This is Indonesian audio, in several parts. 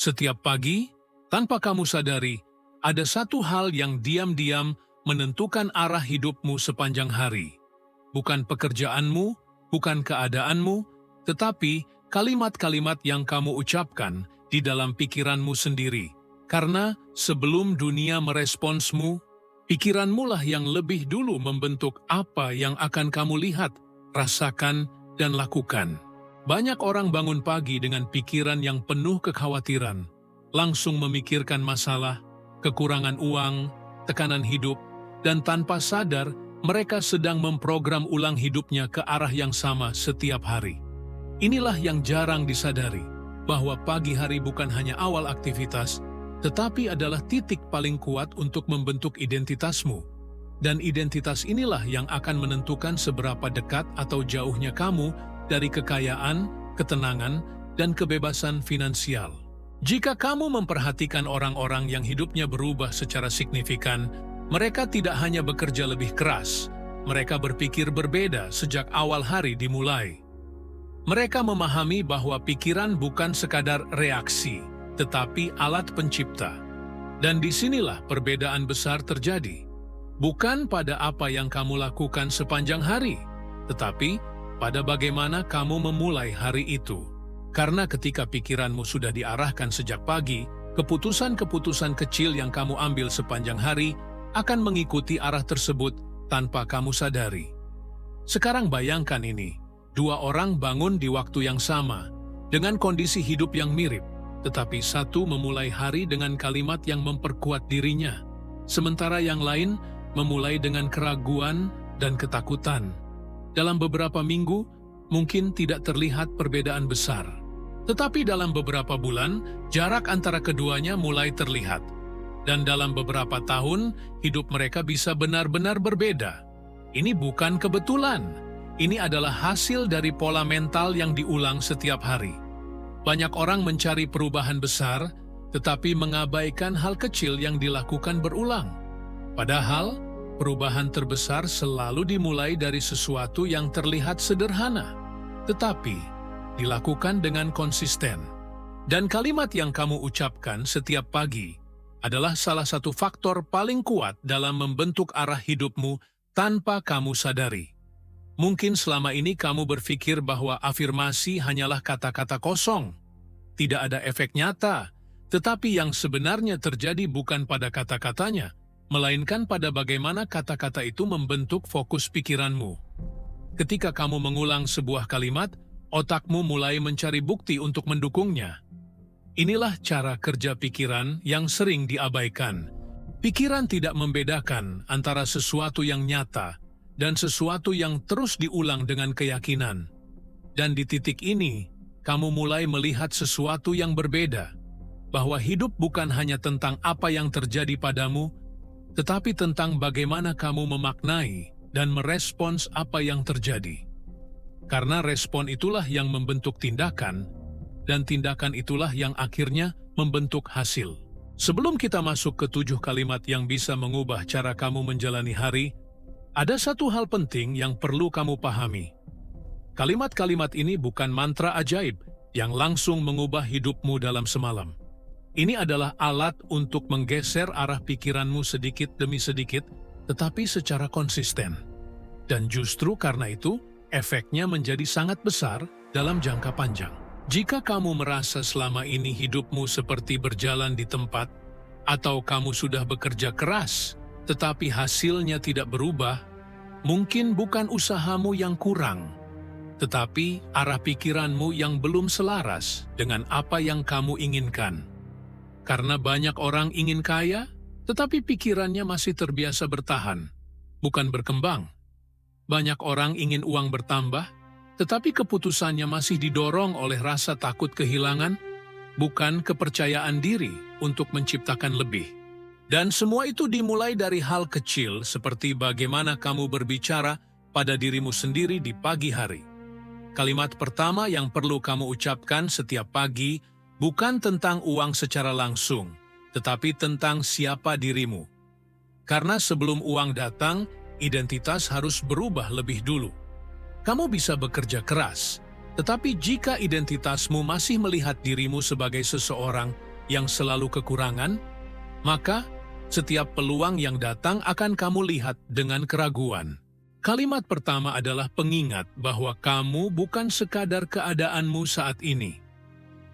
Setiap pagi, tanpa kamu sadari, ada satu hal yang diam-diam menentukan arah hidupmu sepanjang hari. Bukan pekerjaanmu, bukan keadaanmu, tetapi kalimat-kalimat yang kamu ucapkan di dalam pikiranmu sendiri. Karena sebelum dunia meresponsmu, pikiranmu lah yang lebih dulu membentuk apa yang akan kamu lihat, rasakan, dan lakukan. Banyak orang bangun pagi dengan pikiran yang penuh kekhawatiran, langsung memikirkan masalah, kekurangan uang, tekanan hidup, dan tanpa sadar mereka sedang memprogram ulang hidupnya ke arah yang sama setiap hari. Inilah yang jarang disadari, bahwa pagi hari bukan hanya awal aktivitas, tetapi adalah titik paling kuat untuk membentuk identitasmu. Dan identitas inilah yang akan menentukan seberapa dekat atau jauhnya kamu dari kekayaan, ketenangan, dan kebebasan finansial. Jika kamu memperhatikan orang-orang yang hidupnya berubah secara signifikan, mereka tidak hanya bekerja lebih keras, mereka berpikir berbeda sejak awal hari dimulai. Mereka memahami bahwa pikiran bukan sekadar reaksi, tetapi alat pencipta. Dan disinilah perbedaan besar terjadi. Bukan pada apa yang kamu lakukan sepanjang hari, tetapi pada bagaimana kamu memulai hari itu. Karena ketika pikiranmu sudah diarahkan sejak pagi, keputusan-keputusan kecil yang kamu ambil sepanjang hari akan mengikuti arah tersebut tanpa kamu sadari. Sekarang bayangkan ini, dua orang bangun di waktu yang sama, dengan kondisi hidup yang mirip, tetapi satu memulai hari dengan kalimat yang memperkuat dirinya, sementara yang lain memulai dengan keraguan dan ketakutan. Dalam beberapa minggu, mungkin tidak terlihat perbedaan besar. Tetapi dalam beberapa bulan, jarak antara keduanya mulai terlihat. Dan dalam beberapa tahun, hidup mereka bisa benar-benar berbeda. Ini bukan kebetulan. Ini adalah hasil dari pola mental yang diulang setiap hari. Banyak orang mencari perubahan besar, tetapi mengabaikan hal kecil yang dilakukan berulang. Padahal, perubahan terbesar selalu dimulai dari sesuatu yang terlihat sederhana, tetapi dilakukan dengan konsisten. Dan kalimat yang kamu ucapkan setiap pagi adalah salah satu faktor paling kuat dalam membentuk arah hidupmu tanpa kamu sadari. Mungkin selama ini kamu berpikir bahwa afirmasi hanyalah kata-kata kosong, tidak ada efek nyata, tetapi yang sebenarnya terjadi bukan pada kata-katanya, melainkan pada bagaimana kata-kata itu membentuk fokus pikiranmu. Ketika kamu mengulang sebuah kalimat, otakmu mulai mencari bukti untuk mendukungnya. Inilah cara kerja pikiran yang sering diabaikan. Pikiran tidak membedakan antara sesuatu yang nyata dan sesuatu yang terus diulang dengan keyakinan. Dan di titik ini, kamu mulai melihat sesuatu yang berbeda, bahwa hidup bukan hanya tentang apa yang terjadi padamu, tetapi tentang bagaimana kamu memaknai dan merespons apa yang terjadi. Karena respon itulah yang membentuk tindakan, dan tindakan itulah yang akhirnya membentuk hasil. Sebelum kita masuk ke 7 kalimat yang bisa mengubah cara kamu menjalani hari, ada satu hal penting yang perlu kamu pahami. Kalimat-kalimat ini bukan mantra ajaib yang langsung mengubah hidupmu dalam semalam. Ini adalah alat untuk menggeser arah pikiranmu sedikit demi sedikit, tetapi secara konsisten. Dan justru karena itu, efeknya menjadi sangat besar dalam jangka panjang. Jika kamu merasa selama ini hidupmu seperti berjalan di tempat, atau kamu sudah bekerja keras, tetapi hasilnya tidak berubah, mungkin bukan usahamu yang kurang, tetapi arah pikiranmu yang belum selaras dengan apa yang kamu inginkan. Karena banyak orang ingin kaya, tetapi pikirannya masih terbiasa bertahan, bukan berkembang. Banyak orang ingin uang bertambah, tetapi keputusannya masih didorong oleh rasa takut kehilangan, bukan kepercayaan diri untuk menciptakan lebih. Dan semua itu dimulai dari hal kecil seperti bagaimana kamu berbicara pada dirimu sendiri di pagi hari. Kalimat pertama yang perlu kamu ucapkan setiap pagi bukan tentang uang secara langsung, tetapi tentang siapa dirimu. Karena sebelum uang datang, identitas harus berubah lebih dulu. Kamu bisa bekerja keras, tetapi jika identitasmu masih melihat dirimu sebagai seseorang yang selalu kekurangan? Maka, setiap peluang yang datang akan kamu lihat dengan keraguan. Kalimat pertama adalah pengingat bahwa kamu bukan sekadar keadaanmu saat ini.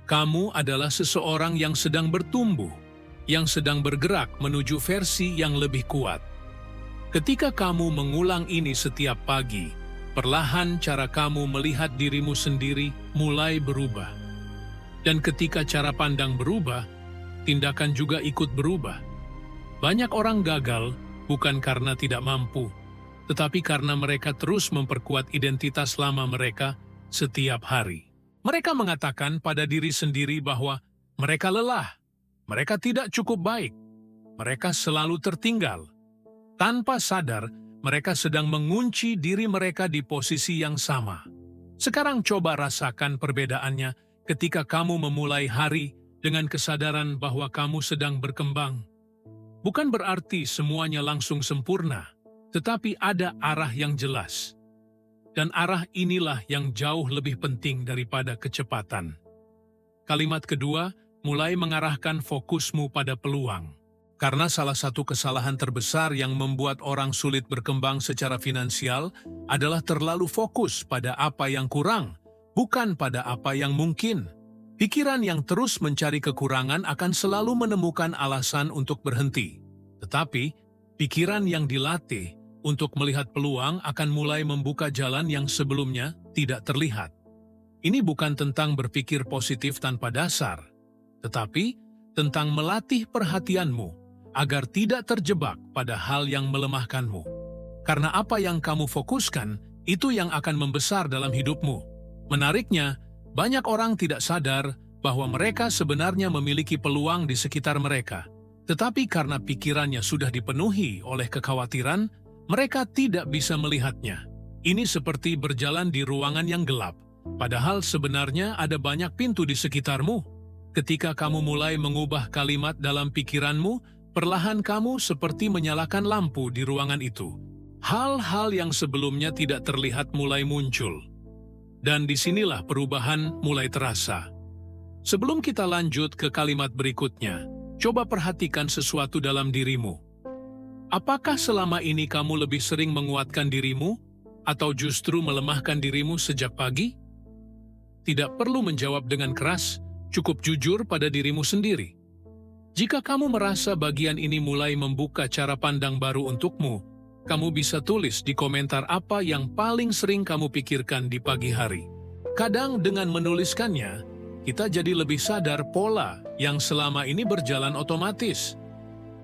Kamu adalah seseorang yang sedang bertumbuh, yang sedang bergerak menuju versi yang lebih kuat. Ketika kamu mengulang ini setiap pagi, perlahan cara kamu melihat dirimu sendiri mulai berubah. Dan ketika cara pandang berubah, tindakan juga ikut berubah. Banyak orang gagal bukan karena tidak mampu, tetapi karena mereka terus memperkuat identitas lama mereka setiap hari. Mereka mengatakan pada diri sendiri bahwa mereka lelah, mereka tidak cukup baik, mereka selalu tertinggal. Tanpa sadar, mereka sedang mengunci diri mereka di posisi yang sama. Sekarang coba rasakan perbedaannya ketika kamu memulai hari dengan kesadaran bahwa kamu sedang berkembang. Bukan berarti semuanya langsung sempurna, tetapi ada arah yang jelas. Dan arah inilah yang jauh lebih penting daripada kecepatan. Kalimat kedua, mulai mengarahkan fokusmu pada peluang. Karena salah satu kesalahan terbesar yang membuat orang sulit berkembang secara finansial adalah terlalu fokus pada apa yang kurang, bukan pada apa yang mungkin. Pikiran yang terus mencari kekurangan akan selalu menemukan alasan untuk berhenti. Tetapi, pikiran yang dilatih untuk melihat peluang akan mulai membuka jalan yang sebelumnya tidak terlihat. Ini bukan tentang berpikir positif tanpa dasar, tetapi tentang melatih perhatianmu agar tidak terjebak pada hal yang melemahkanmu. Karena apa yang kamu fokuskan, itu yang akan membesar dalam hidupmu. Menariknya, banyak orang tidak sadar bahwa mereka sebenarnya memiliki peluang di sekitar mereka. Tetapi karena pikirannya sudah dipenuhi oleh kekhawatiran, mereka tidak bisa melihatnya. Ini seperti berjalan di ruangan yang gelap, padahal sebenarnya ada banyak pintu di sekitarmu. Ketika kamu mulai mengubah kalimat dalam pikiranmu, perlahan kamu seperti menyalakan lampu di ruangan itu. Hal-hal yang sebelumnya tidak terlihat mulai muncul. Dan disinilah perubahan mulai terasa. Sebelum kita lanjut ke kalimat berikutnya, coba perhatikan sesuatu dalam dirimu. Apakah selama ini kamu lebih sering menguatkan dirimu, atau justru melemahkan dirimu sejak pagi? Tidak perlu menjawab dengan keras, cukup jujur pada dirimu sendiri. Jika kamu merasa bagian ini mulai membuka cara pandang baru untukmu, kamu bisa tulis di komentar apa yang paling sering kamu pikirkan di pagi hari. Kadang dengan menuliskannya, kita jadi lebih sadar pola yang selama ini berjalan otomatis.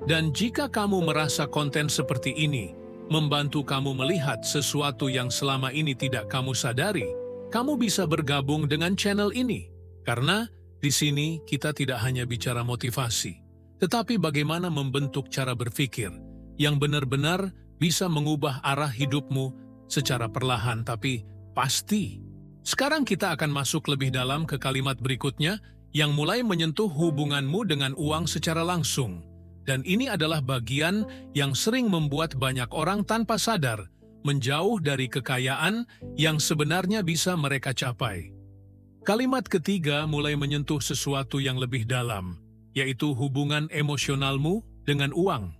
Dan jika kamu merasa konten seperti ini membantu kamu melihat sesuatu yang selama ini tidak kamu sadari, kamu bisa bergabung dengan channel ini. Karena di sini kita tidak hanya bicara motivasi, tetapi bagaimana membentuk cara berpikir yang benar-benar bisa mengubah arah hidupmu secara perlahan tapi pasti. Sekarang kita akan masuk lebih dalam ke kalimat berikutnya yang mulai menyentuh hubunganmu dengan uang secara langsung. Dan ini adalah bagian yang sering membuat banyak orang tanpa sadar menjauh dari kekayaan yang sebenarnya bisa mereka capai. Kalimat ketiga mulai menyentuh sesuatu yang lebih dalam, yaitu hubungan emosionalmu dengan uang.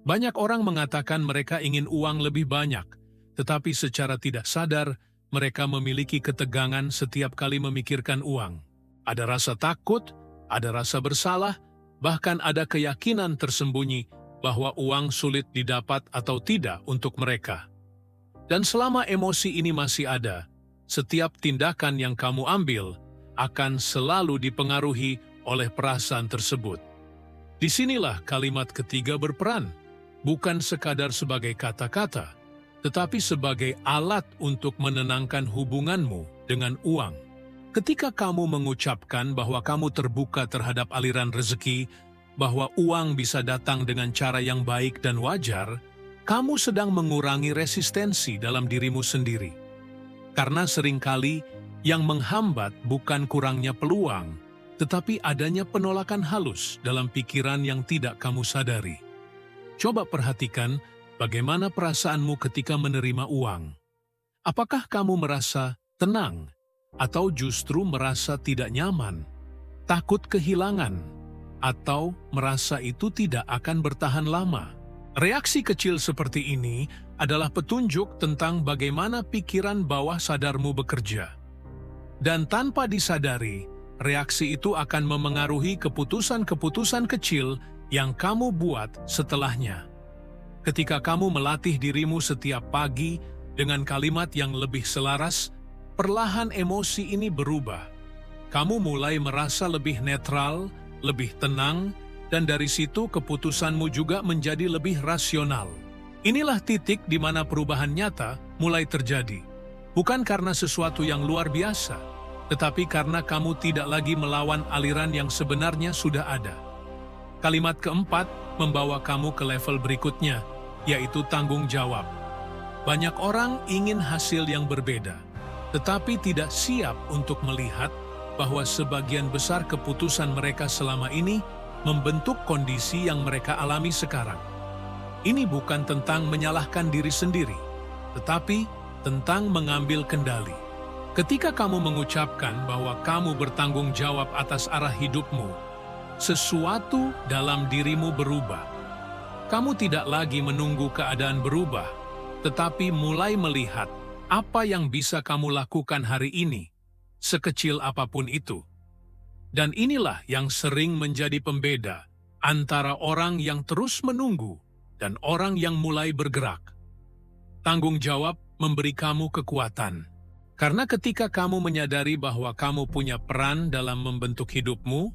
Banyak orang mengatakan mereka ingin uang lebih banyak, tetapi secara tidak sadar mereka memiliki ketegangan setiap kali memikirkan uang. Ada rasa takut, ada rasa bersalah, bahkan ada keyakinan tersembunyi bahwa uang sulit didapat atau tidak untuk mereka. Dan selama emosi ini masih ada, setiap tindakan yang kamu ambil akan selalu dipengaruhi oleh perasaan tersebut. Disinilah kalimat ketiga berperan, bukan sekadar sebagai kata-kata, tetapi sebagai alat untuk menenangkan hubunganmu dengan uang. Ketika kamu mengucapkan bahwa kamu terbuka terhadap aliran rezeki, bahwa uang bisa datang dengan cara yang baik dan wajar, kamu sedang mengurangi resistensi dalam dirimu sendiri. Karena seringkali yang menghambat bukan kurangnya peluang, tetapi adanya penolakan halus dalam pikiran yang tidak kamu sadari. Coba perhatikan bagaimana perasaanmu ketika menerima uang. Apakah kamu merasa tenang? Atau justru merasa tidak nyaman, takut kehilangan, atau merasa itu tidak akan bertahan lama. Reaksi kecil seperti ini adalah petunjuk tentang bagaimana pikiran bawah sadarmu bekerja. Dan tanpa disadari, reaksi itu akan memengaruhi keputusan-keputusan kecil yang kamu buat setelahnya. Ketika kamu melatih dirimu setiap pagi dengan kalimat yang lebih selaras, perlahan emosi ini berubah. Kamu mulai merasa lebih netral, lebih tenang, dan dari situ keputusanmu juga menjadi lebih rasional. Inilah titik di mana perubahan nyata mulai terjadi. Bukan karena sesuatu yang luar biasa, tetapi karena kamu tidak lagi melawan aliran yang sebenarnya sudah ada. Kalimat keempat membawa kamu ke level berikutnya, yaitu tanggung jawab. Banyak orang ingin hasil yang berbeda, tetapi tidak siap untuk melihat bahwa sebagian besar keputusan mereka selama ini membentuk kondisi yang mereka alami sekarang. Ini bukan tentang menyalahkan diri sendiri, tetapi tentang mengambil kendali. Ketika kamu mengucapkan bahwa kamu bertanggung jawab atas arah hidupmu, sesuatu dalam dirimu berubah. Kamu tidak lagi menunggu keadaan berubah, tetapi mulai melihat apa yang bisa kamu lakukan hari ini, sekecil apapun itu. Dan inilah yang sering menjadi pembeda antara orang yang terus menunggu dan orang yang mulai bergerak. Tanggung jawab memberi kamu kekuatan. Karena ketika kamu menyadari bahwa kamu punya peran dalam membentuk hidupmu,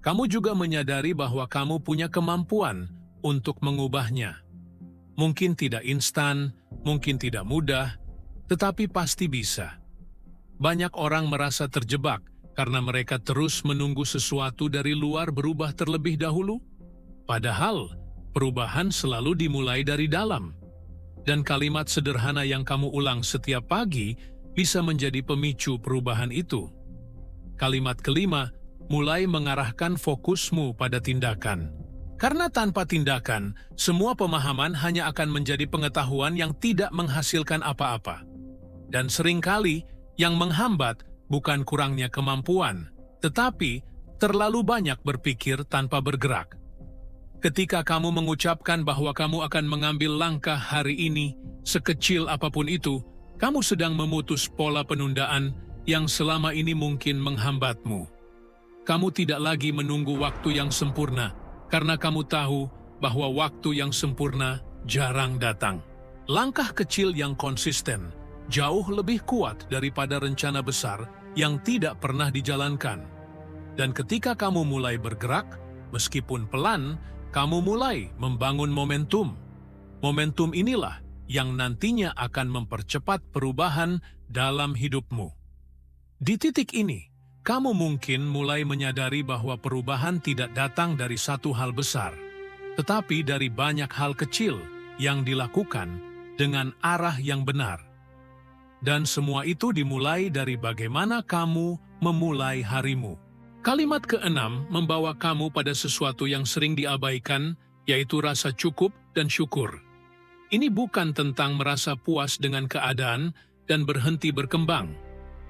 kamu juga menyadari bahwa kamu punya kemampuan untuk mengubahnya. Mungkin tidak instan, mungkin tidak mudah, tetapi pasti bisa. Banyak orang merasa terjebak karena mereka terus menunggu sesuatu dari luar berubah terlebih dahulu. Padahal, perubahan selalu dimulai dari dalam. Dan kalimat sederhana yang kamu ulang setiap pagi bisa menjadi pemicu perubahan itu. Kalimat kelima, mulai mengarahkan fokusmu pada tindakan. Karena tanpa tindakan, semua pemahaman hanya akan menjadi pengetahuan yang tidak menghasilkan apa-apa. Dan seringkali, yang menghambat bukan kurangnya kemampuan, tetapi terlalu banyak berpikir tanpa bergerak. Ketika kamu mengucapkan bahwa kamu akan mengambil langkah hari ini, sekecil apapun itu, kamu sedang memutus pola penundaan yang selama ini mungkin menghambatmu. Kamu tidak lagi menunggu waktu yang sempurna, karena kamu tahu bahwa waktu yang sempurna jarang datang. Langkah kecil yang konsisten jauh lebih kuat daripada rencana besar yang tidak pernah dijalankan. Dan ketika kamu mulai bergerak, meskipun pelan, kamu mulai membangun momentum. Momentum inilah yang nantinya akan mempercepat perubahan dalam hidupmu. Di titik ini, kamu mungkin mulai menyadari bahwa perubahan tidak datang dari satu hal besar, tetapi dari banyak hal kecil yang dilakukan dengan arah yang benar. Dan semua itu dimulai dari bagaimana kamu memulai harimu. Kalimat keenam membawa kamu pada sesuatu yang sering diabaikan, yaitu rasa cukup dan syukur. Ini bukan tentang merasa puas dengan keadaan dan berhenti berkembang,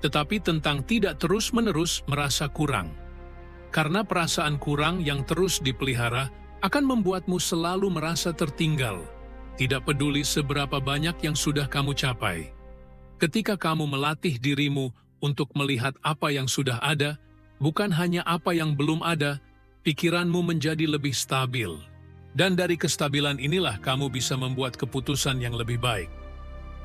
tetapi tentang tidak terus-menerus merasa kurang. Karena perasaan kurang yang terus dipelihara akan membuatmu selalu merasa tertinggal, tidak peduli seberapa banyak yang sudah kamu capai. Ketika kamu melatih dirimu untuk melihat apa yang sudah ada, bukan hanya apa yang belum ada, pikiranmu menjadi lebih stabil. Dan dari kestabilan inilah kamu bisa membuat keputusan yang lebih baik.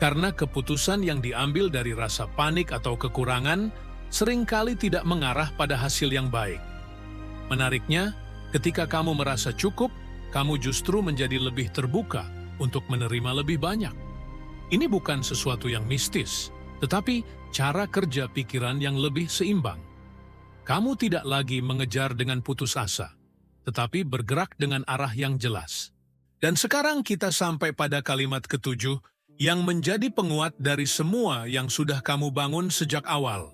Karena keputusan yang diambil dari rasa panik atau kekurangan seringkali tidak mengarah pada hasil yang baik. Menariknya, ketika kamu merasa cukup, kamu justru menjadi lebih terbuka untuk menerima lebih banyak. Ini bukan sesuatu yang mistis, tetapi cara kerja pikiran yang lebih seimbang. Kamu tidak lagi mengejar dengan putus asa, tetapi bergerak dengan arah yang jelas. Dan sekarang kita sampai pada kalimat ketujuh yang menjadi penguat dari semua yang sudah kamu bangun sejak awal.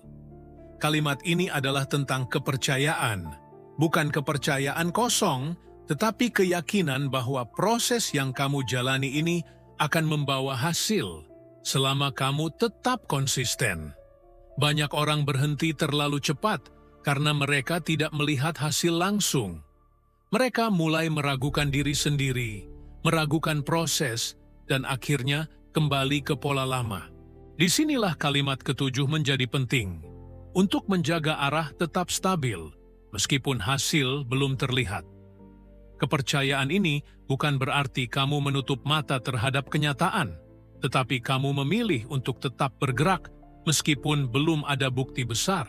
Kalimat ini adalah tentang kepercayaan, bukan kepercayaan kosong, tetapi keyakinan bahwa proses yang kamu jalani ini akan membawa hasil selama kamu tetap konsisten. Banyak orang berhenti terlalu cepat karena mereka tidak melihat hasil langsung. Mereka mulai meragukan diri sendiri, meragukan proses, dan akhirnya kembali ke pola lama. Disinilah kalimat ketujuh menjadi penting. Untuk menjaga arah tetap stabil, meskipun hasil belum terlihat. Kepercayaan ini bukan berarti kamu menutup mata terhadap kenyataan, tetapi kamu memilih untuk tetap bergerak meskipun belum ada bukti besar.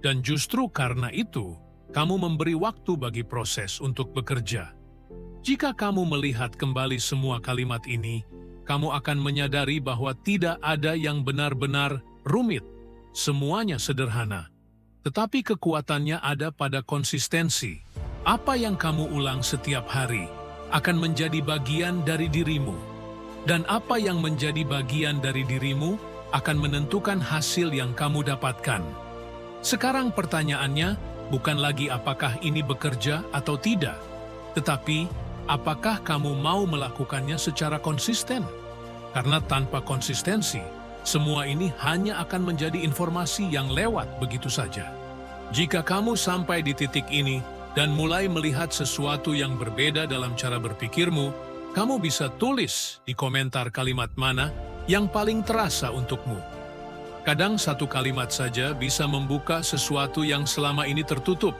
Dan justru karena itu, kamu memberi waktu bagi proses untuk bekerja. Jika kamu melihat kembali semua kalimat ini, kamu akan menyadari bahwa tidak ada yang benar-benar rumit. Semuanya sederhana. Tetapi kekuatannya ada pada konsistensi. Apa yang kamu ulang setiap hari akan menjadi bagian dari dirimu. Dan apa yang menjadi bagian dari dirimu akan menentukan hasil yang kamu dapatkan. Sekarang pertanyaannya bukan lagi apakah ini bekerja atau tidak, tetapi apakah kamu mau melakukannya secara konsisten? Karena tanpa konsistensi, semua ini hanya akan menjadi informasi yang lewat begitu saja. Jika kamu sampai di titik ini dan mulai melihat sesuatu yang berbeda dalam cara berpikirmu, kamu bisa tulis di komentar kalimat mana yang paling terasa untukmu. Kadang satu kalimat saja bisa membuka sesuatu yang selama ini tertutup.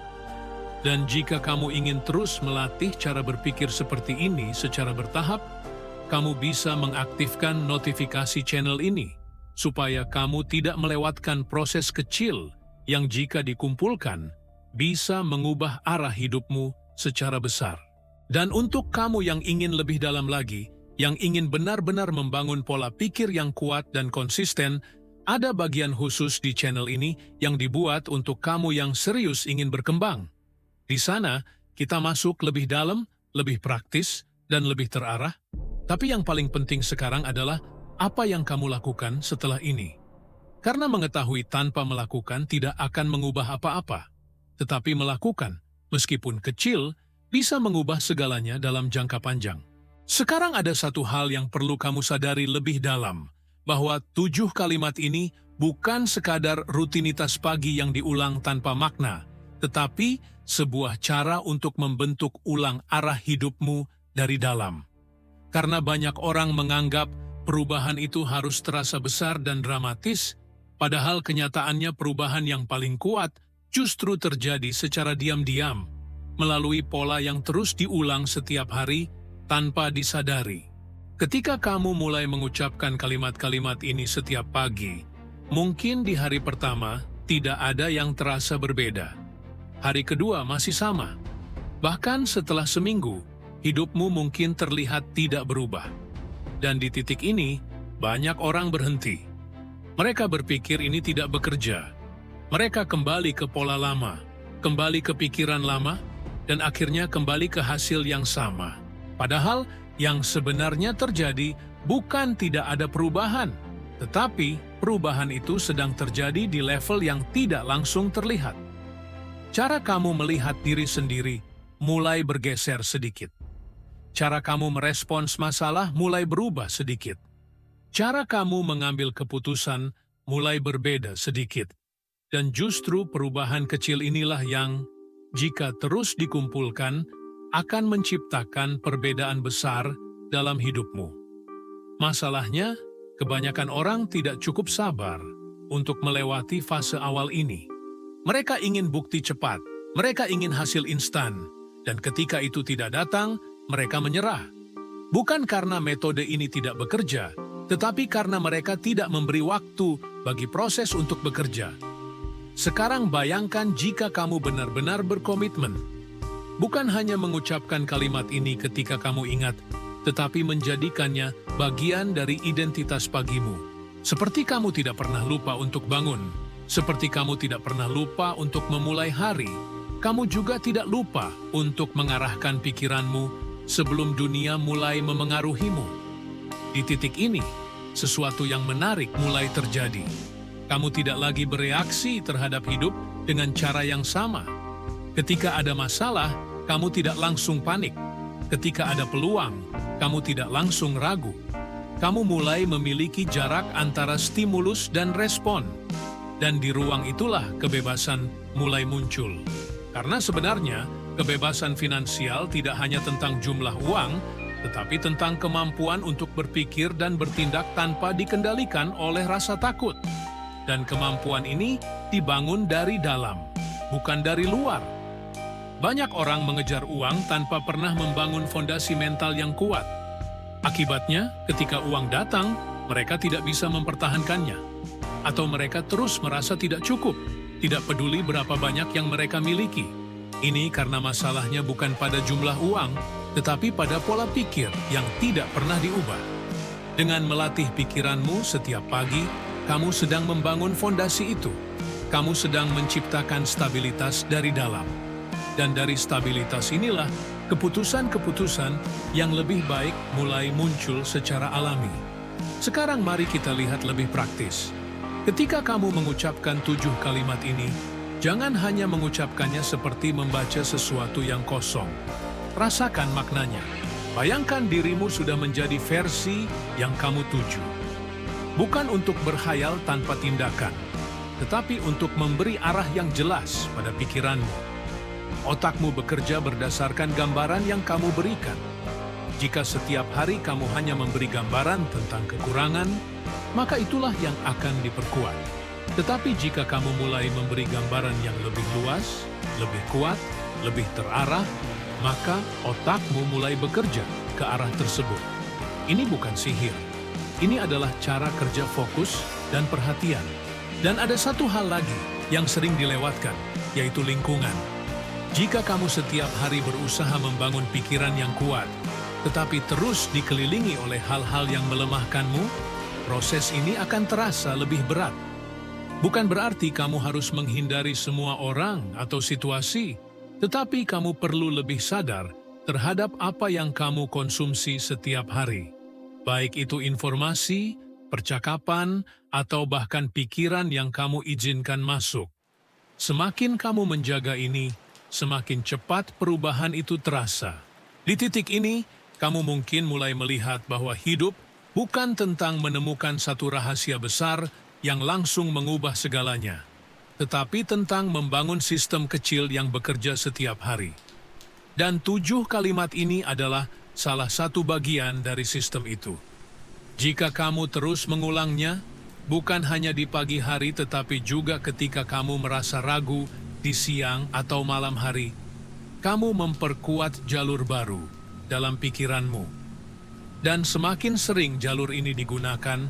Dan jika kamu ingin terus melatih cara berpikir seperti ini secara bertahap, kamu bisa mengaktifkan notifikasi channel ini, supaya kamu tidak melewatkan proses kecil yang jika dikumpulkan, bisa mengubah arah hidupmu secara besar. Dan untuk kamu yang ingin lebih dalam lagi, yang ingin benar-benar membangun pola pikir yang kuat dan konsisten, ada bagian khusus di channel ini yang dibuat untuk kamu yang serius ingin berkembang. Di sana, kita masuk lebih dalam, lebih praktis, dan lebih terarah. Tapi yang paling penting sekarang adalah apa yang kamu lakukan setelah ini. Karena mengetahui tanpa melakukan tidak akan mengubah apa-apa. Tetapi melakukan, meskipun kecil, bisa mengubah segalanya dalam jangka panjang. Sekarang ada satu hal yang perlu kamu sadari lebih dalam, bahwa 7 kalimat ini bukan sekadar rutinitas pagi yang diulang tanpa makna, tetapi sebuah cara untuk membentuk ulang arah hidupmu dari dalam. Karena banyak orang menganggap perubahan itu harus terasa besar dan dramatis, padahal kenyataannya perubahan yang paling kuat justru terjadi secara diam-diam, melalui pola yang terus diulang setiap hari tanpa disadari. Ketika kamu mulai mengucapkan kalimat-kalimat ini setiap pagi, mungkin di hari pertama tidak ada yang terasa berbeda. Hari kedua masih sama. Bahkan setelah seminggu, hidupmu mungkin terlihat tidak berubah. Dan di titik ini, banyak orang berhenti. Mereka berpikir ini tidak bekerja. Mereka kembali ke pola lama, kembali ke pikiran lama, dan akhirnya kembali ke hasil yang sama. Padahal, yang sebenarnya terjadi bukan tidak ada perubahan, tetapi perubahan itu sedang terjadi di level yang tidak langsung terlihat. Cara kamu melihat diri sendiri mulai bergeser sedikit. Cara kamu merespons masalah mulai berubah sedikit. Cara kamu mengambil keputusan mulai berbeda sedikit. Dan justru perubahan kecil inilah yang, jika terus dikumpulkan, akan menciptakan perbedaan besar dalam hidupmu. Masalahnya, kebanyakan orang tidak cukup sabar untuk melewati fase awal ini. Mereka ingin bukti cepat, mereka ingin hasil instan, dan ketika itu tidak datang, mereka menyerah. Bukan karena metode ini tidak bekerja, tetapi karena mereka tidak memberi waktu bagi proses untuk bekerja. Sekarang bayangkan jika kamu benar-benar berkomitmen. Bukan hanya mengucapkan kalimat ini ketika kamu ingat, tetapi menjadikannya bagian dari identitas pagimu. Seperti kamu tidak pernah lupa untuk bangun, seperti kamu tidak pernah lupa untuk memulai hari, kamu juga tidak lupa untuk mengarahkan pikiranmu sebelum dunia mulai memengaruhimu. Di titik ini, sesuatu yang menarik mulai terjadi. Kamu tidak lagi bereaksi terhadap hidup dengan cara yang sama. Ketika ada masalah, kamu tidak langsung panik. Ketika ada peluang, kamu tidak langsung ragu. Kamu mulai memiliki jarak antara stimulus dan respon. Dan di ruang itulah kebebasan mulai muncul. Karena sebenarnya, Kebebasan finansial tidak hanya tentang jumlah uang, tetapi tentang kemampuan untuk berpikir dan bertindak tanpa dikendalikan oleh rasa takut. Dan kemampuan ini dibangun dari dalam, bukan dari luar. Banyak orang mengejar uang tanpa pernah membangun fondasi mental yang kuat. Akibatnya, ketika uang datang, mereka tidak bisa mempertahankannya. Atau mereka terus merasa tidak cukup, tidak peduli berapa banyak yang mereka miliki. Ini karena masalahnya bukan pada jumlah uang, tetapi pada pola pikir yang tidak pernah diubah. Dengan melatih pikiranmu setiap pagi, kamu sedang membangun fondasi itu. Kamu sedang menciptakan stabilitas dari dalam. Dan dari stabilitas inilah, keputusan-keputusan yang lebih baik mulai muncul secara alami. Sekarang mari kita lihat lebih praktis. Ketika kamu mengucapkan 7 kalimat ini, jangan hanya mengucapkannya seperti membaca sesuatu yang kosong. Rasakan maknanya. Bayangkan dirimu sudah menjadi versi yang kamu tuju. Bukan untuk berkhayal tanpa tindakan, tetapi untuk memberi arah yang jelas pada pikiranmu. Otakmu bekerja berdasarkan gambaran yang kamu berikan. Jika setiap hari kamu hanya memberi gambaran tentang kekurangan, maka itulah yang akan diperkuat. Tetapi jika kamu mulai memberi gambaran yang lebih luas, lebih kuat, lebih terarah, maka otakmu mulai bekerja ke arah tersebut. Ini bukan sihir. Ini adalah cara kerja fokus dan perhatian. Dan ada satu hal lagi yang sering dilewatkan, yaitu lingkungan. Jika kamu setiap hari berusaha membangun pikiran yang kuat, tetapi terus dikelilingi oleh hal-hal yang melemahkanmu, proses ini akan terasa lebih berat. Bukan berarti kamu harus menghindari semua orang atau situasi, tetapi kamu perlu lebih sadar terhadap apa yang kamu konsumsi setiap hari. Baik itu informasi, percakapan, atau bahkan pikiran yang kamu izinkan masuk. Semakin kamu menjaga ini, semakin cepat perubahan itu terasa. Di titik ini, kamu mungkin mulai melihat bahwa hidup bukan tentang menemukan satu rahasia besar yang langsung mengubah segalanya, tetapi tentang membangun sistem kecil yang bekerja setiap hari. Dan 7 kalimat ini adalah salah satu bagian dari sistem itu. Jika kamu terus mengulangnya, bukan hanya di pagi hari tetapi juga ketika kamu merasa ragu, di siang atau malam hari, kamu memperkuat jalur baru dalam pikiranmu. Dan semakin sering jalur ini digunakan,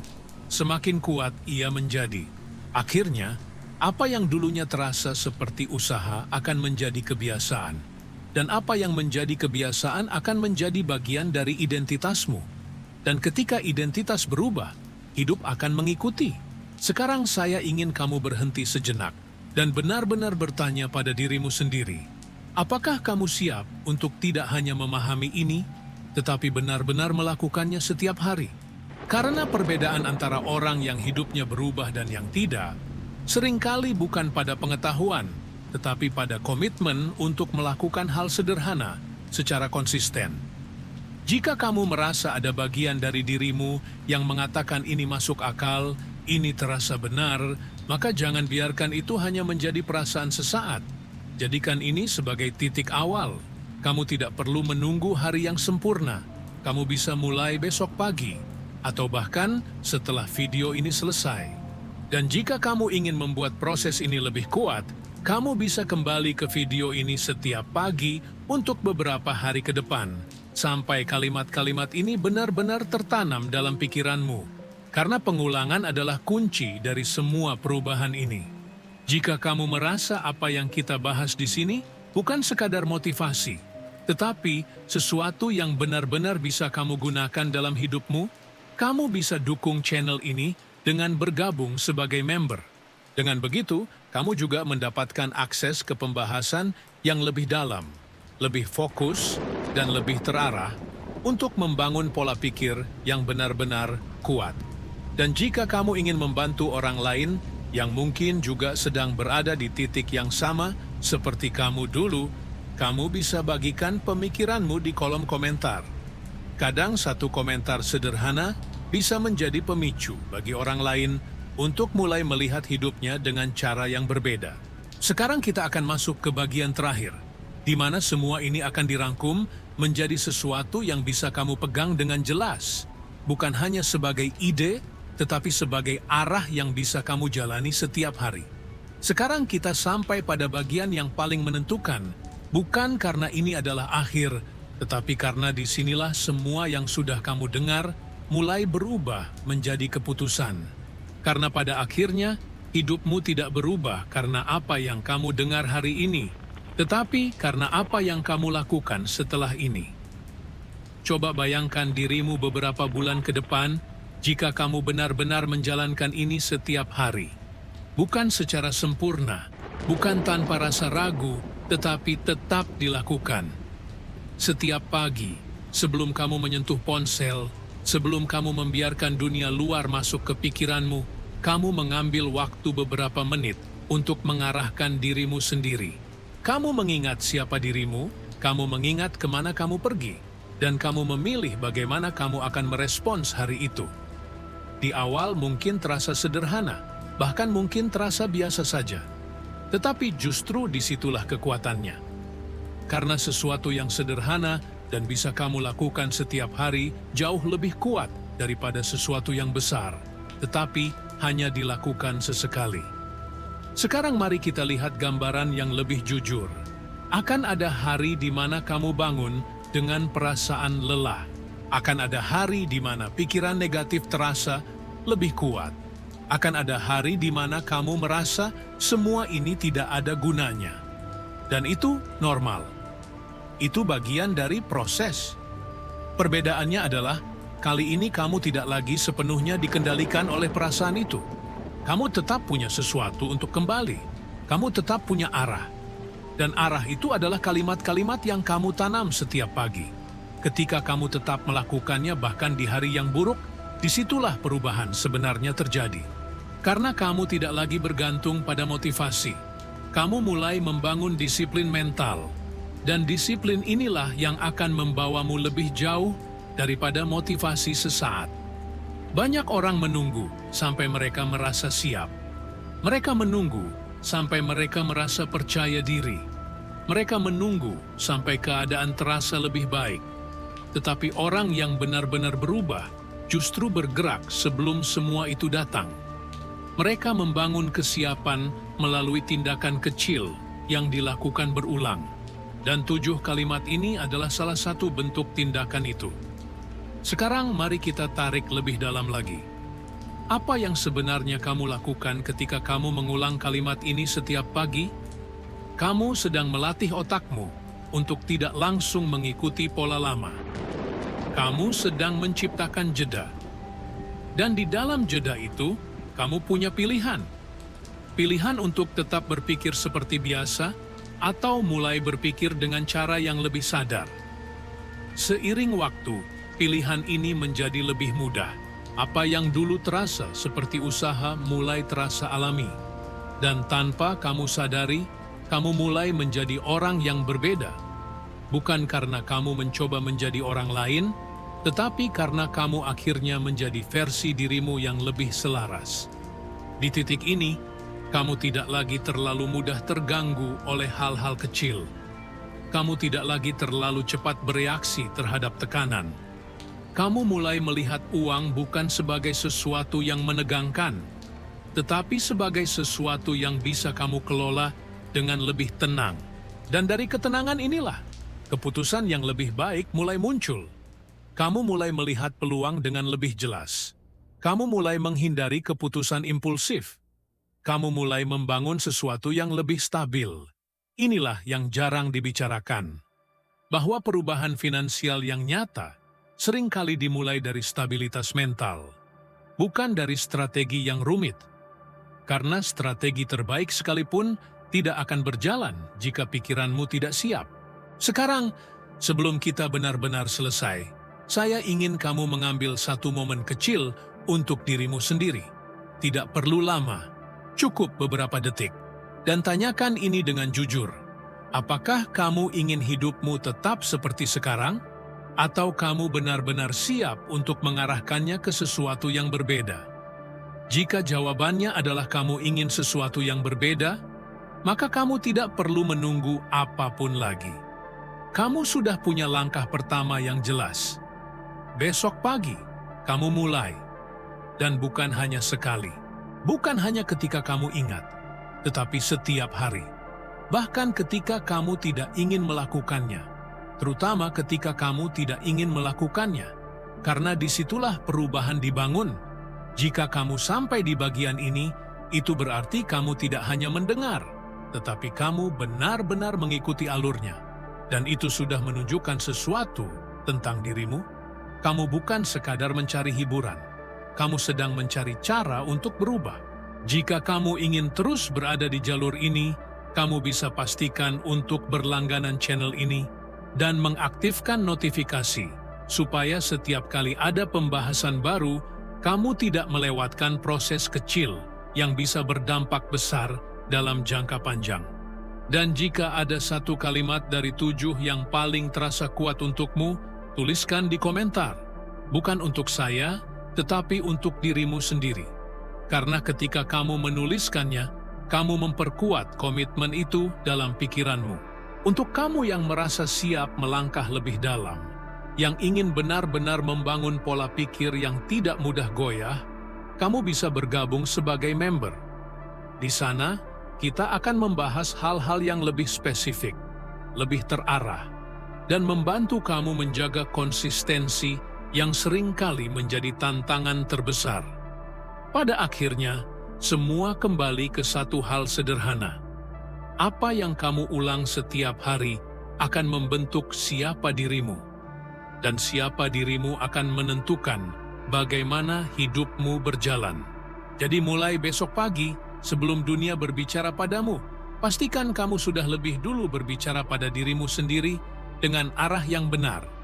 semakin kuat ia menjadi. Akhirnya, apa yang dulunya terasa seperti usaha akan menjadi kebiasaan. Dan apa yang menjadi kebiasaan akan menjadi bagian dari identitasmu. Dan ketika identitas berubah, hidup akan mengikuti. Sekarang saya ingin kamu berhenti sejenak dan benar-benar bertanya pada dirimu sendiri, apakah kamu siap untuk tidak hanya memahami ini, tetapi benar-benar melakukannya setiap hari? Karena perbedaan antara orang yang hidupnya berubah dan yang tidak, seringkali bukan pada pengetahuan, tetapi pada komitmen untuk melakukan hal sederhana secara konsisten. Jika kamu merasa ada bagian dari dirimu yang mengatakan ini masuk akal, ini terasa benar, maka jangan biarkan itu hanya menjadi perasaan sesaat. Jadikan ini sebagai titik awal. Kamu tidak perlu menunggu hari yang sempurna. Kamu bisa mulai besok pagi, atau bahkan setelah video ini selesai. Dan jika kamu ingin membuat proses ini lebih kuat, kamu bisa kembali ke video ini setiap pagi untuk beberapa hari ke depan, sampai kalimat-kalimat ini benar-benar tertanam dalam pikiranmu. Karena pengulangan adalah kunci dari semua perubahan ini. Jika kamu merasa apa yang kita bahas di sini bukan sekadar motivasi, tetapi sesuatu yang benar-benar bisa kamu gunakan dalam hidupmu, kamu bisa dukung channel ini dengan bergabung sebagai member. Dengan begitu, kamu juga mendapatkan akses ke pembahasan yang lebih dalam, lebih fokus, dan lebih terarah untuk membangun pola pikir yang benar-benar kuat. Dan jika kamu ingin membantu orang lain yang mungkin juga sedang berada di titik yang sama seperti kamu dulu, kamu bisa bagikan pemikiranmu di kolom komentar. Kadang satu komentar sederhana bisa menjadi pemicu bagi orang lain untuk mulai melihat hidupnya dengan cara yang berbeda. Sekarang kita akan masuk ke bagian terakhir, di mana semua ini akan dirangkum menjadi sesuatu yang bisa kamu pegang dengan jelas, bukan hanya sebagai ide, tetapi sebagai arah yang bisa kamu jalani setiap hari. Sekarang kita sampai pada bagian yang paling menentukan, bukan karena ini adalah akhir, tetapi karena disinilah semua yang sudah kamu dengar mulai berubah menjadi keputusan. Karena pada akhirnya, hidupmu tidak berubah karena apa yang kamu dengar hari ini, tetapi karena apa yang kamu lakukan setelah ini. Coba bayangkan dirimu beberapa bulan ke depan jika kamu benar-benar menjalankan ini setiap hari. Bukan secara sempurna, bukan tanpa rasa ragu, tetapi tetap dilakukan. Setiap pagi, sebelum kamu menyentuh ponsel, sebelum kamu membiarkan dunia luar masuk ke pikiranmu, kamu mengambil waktu beberapa menit untuk mengarahkan dirimu sendiri. Kamu mengingat siapa dirimu, kamu mengingat kemana kamu pergi, dan kamu memilih bagaimana kamu akan merespons hari itu. Di awal mungkin terasa sederhana, bahkan mungkin terasa biasa saja. Tetapi justru disitulah kekuatannya. Karena sesuatu yang sederhana dan bisa kamu lakukan setiap hari jauh lebih kuat daripada sesuatu yang besar, tetapi hanya dilakukan sesekali. Sekarang mari kita lihat gambaran yang lebih jujur. Akan ada hari di mana kamu bangun dengan perasaan lelah. Akan ada hari di mana pikiran negatif terasa lebih kuat. Akan ada hari di mana kamu merasa semua ini tidak ada gunanya. Dan itu normal. Itu bagian dari proses. Perbedaannya adalah, kali ini kamu tidak lagi sepenuhnya dikendalikan oleh perasaan itu. Kamu tetap punya sesuatu untuk kembali. Kamu tetap punya arah. Dan arah itu adalah kalimat-kalimat yang kamu tanam setiap pagi. Ketika kamu tetap melakukannya bahkan di hari yang buruk, disitulah perubahan sebenarnya terjadi. Karena kamu tidak lagi bergantung pada motivasi. Kamu mulai membangun disiplin mental. Dan disiplin inilah yang akan membawamu lebih jauh daripada motivasi sesaat. Banyak orang menunggu sampai mereka merasa siap. Mereka menunggu sampai mereka merasa percaya diri. Mereka menunggu sampai keadaan terasa lebih baik. Tetapi orang yang benar-benar berubah justru bergerak sebelum semua itu datang. Mereka membangun kesiapan melalui tindakan kecil yang dilakukan berulang. Dan 7 kalimat ini adalah salah satu bentuk tindakan itu. Sekarang mari kita tarik lebih dalam lagi. Apa yang sebenarnya kamu lakukan ketika kamu mengulang kalimat ini setiap pagi? Kamu sedang melatih otakmu untuk tidak langsung mengikuti pola lama. Kamu sedang menciptakan jeda. Dan di dalam jeda itu, kamu punya pilihan. Pilihan untuk tetap berpikir seperti biasa, atau mulai berpikir dengan cara yang lebih sadar. Seiring waktu, pilihan ini menjadi lebih mudah. Apa yang dulu terasa seperti usaha mulai terasa alami. Dan tanpa kamu sadari, kamu mulai menjadi orang yang berbeda. Bukan karena kamu mencoba menjadi orang lain, tetapi karena kamu akhirnya menjadi versi dirimu yang lebih selaras. Di titik ini, kamu tidak lagi terlalu mudah terganggu oleh hal-hal kecil. Kamu tidak lagi terlalu cepat bereaksi terhadap tekanan. Kamu mulai melihat uang bukan sebagai sesuatu yang menegangkan, tetapi sebagai sesuatu yang bisa kamu kelola dengan lebih tenang. Dan dari ketenangan inilah, keputusan yang lebih baik mulai muncul. Kamu mulai melihat peluang dengan lebih jelas. Kamu mulai menghindari keputusan impulsif. Kamu mulai membangun sesuatu yang lebih stabil. Inilah yang jarang dibicarakan. Bahwa perubahan finansial yang nyata seringkali dimulai dari stabilitas mental, bukan dari strategi yang rumit. Karena strategi terbaik sekalipun tidak akan berjalan jika pikiranmu tidak siap. Sekarang, sebelum kita benar-benar selesai, saya ingin kamu mengambil satu momen kecil untuk dirimu sendiri. Tidak perlu lama, cukup beberapa detik. Dan tanyakan ini dengan jujur. Apakah kamu ingin hidupmu tetap seperti sekarang? Atau kamu benar-benar siap untuk mengarahkannya ke sesuatu yang berbeda? Jika jawabannya adalah kamu ingin sesuatu yang berbeda, maka kamu tidak perlu menunggu apapun lagi. Kamu sudah punya langkah pertama yang jelas. Besok pagi, kamu mulai. Dan bukan hanya sekali. Bukan hanya ketika kamu ingat, tetapi setiap hari. Bahkan ketika kamu tidak ingin melakukannya. Terutama ketika kamu tidak ingin melakukannya. Karena disitulah perubahan dibangun. Jika kamu sampai di bagian ini, itu berarti kamu tidak hanya mendengar, tetapi kamu benar-benar mengikuti alurnya. Dan itu sudah menunjukkan sesuatu tentang dirimu. Kamu bukan sekadar mencari hiburan. Kamu sedang mencari cara untuk berubah. Jika kamu ingin terus berada di jalur ini, kamu bisa pastikan untuk berlangganan channel ini dan mengaktifkan notifikasi, supaya setiap kali ada pembahasan baru, kamu tidak melewatkan proses kecil yang bisa berdampak besar dalam jangka panjang. Dan jika ada satu kalimat dari 7 yang paling terasa kuat untukmu, tuliskan di komentar. Bukan untuk saya, tetapi untuk dirimu sendiri. Karena ketika kamu menuliskannya, kamu memperkuat komitmen itu dalam pikiranmu. Untuk kamu yang merasa siap melangkah lebih dalam, yang ingin benar-benar membangun pola pikir yang tidak mudah goyah, kamu bisa bergabung sebagai member. Di sana, kita akan membahas hal-hal yang lebih spesifik, lebih terarah, dan membantu kamu menjaga konsistensi yang seringkali menjadi tantangan terbesar. Pada akhirnya, semua kembali ke satu hal sederhana. Apa yang kamu ulang setiap hari akan membentuk siapa dirimu. Dan siapa dirimu akan menentukan bagaimana hidupmu berjalan. Jadi mulai besok pagi, sebelum dunia berbicara padamu, pastikan kamu sudah lebih dulu berbicara pada dirimu sendiri dengan arah yang benar.